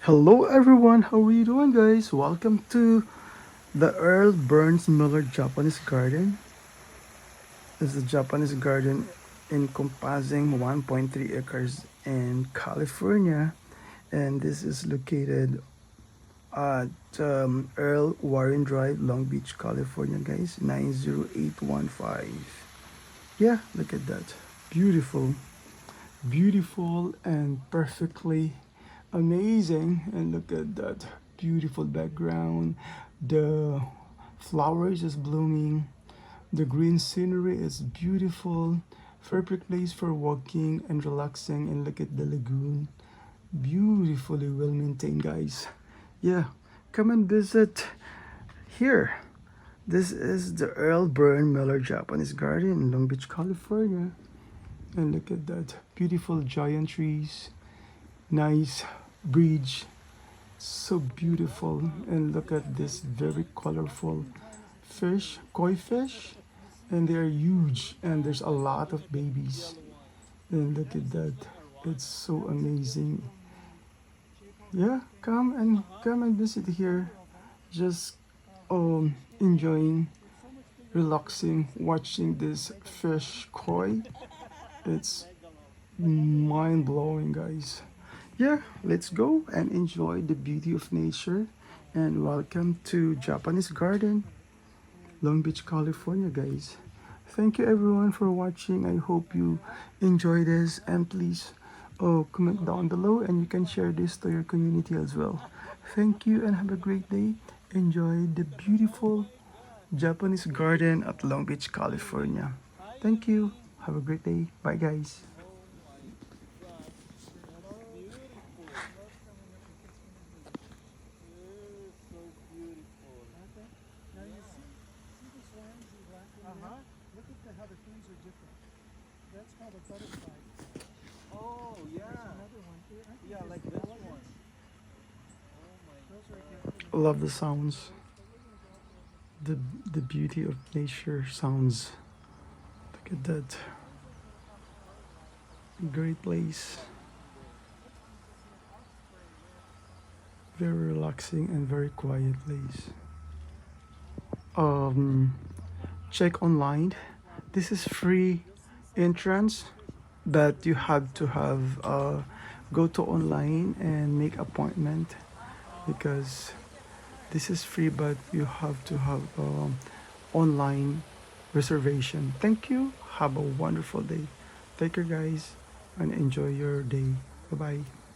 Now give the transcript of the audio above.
Hello everyone, how are you doing guys? Welcome to the Earl Burns Miller Japanese Garden. This is a Japanese garden encompassing 1.3 acres in California, and this is located at Earl Warren Drive, Long Beach, California, guys, 90815. Yeah, look at that. Beautiful, beautiful, and perfectly amazing. And look at that beautiful background. The flowers is blooming. The green scenery is beautiful. Perfect place for walking and relaxing. And look at the lagoon. Beautifully well maintained, guys. Yeah, come and visit here. This is the Earl Burn Miller Japanese Garden in Long Beach, California. And look at that beautiful giant trees, nice bridge, so beautiful. And look at this very colorful fish, koi fish, and they're huge, and there's a lot of babies. And look at that, it's so amazing. Yeah, come and visit here, just enjoying, relaxing, watching this fish koi. It's mind-blowing, guys. Yeah, let's go and enjoy the beauty of nature. And welcome to Japanese Garden, Long Beach, California, guys. Thank you everyone for watching. I hope you enjoy this, and please comment down below, and you can share this to your community as well. Thank you and have a great day. Enjoy the beautiful Japanese garden at Long Beach, California. Thank you. Have a great day. Bye, guys. Oh, yeah. Yeah, like this one. Love the sounds. The, the beauty of nature sounds. Look at that. Great place. Very relaxing and very quiet place. Um, Check online. This is free entrance, but you have to have go to online and make appointment, because this is free, but you have to have online reservation. Thank you. Have a wonderful day. Take care, guys, and enjoy your day. Bye bye.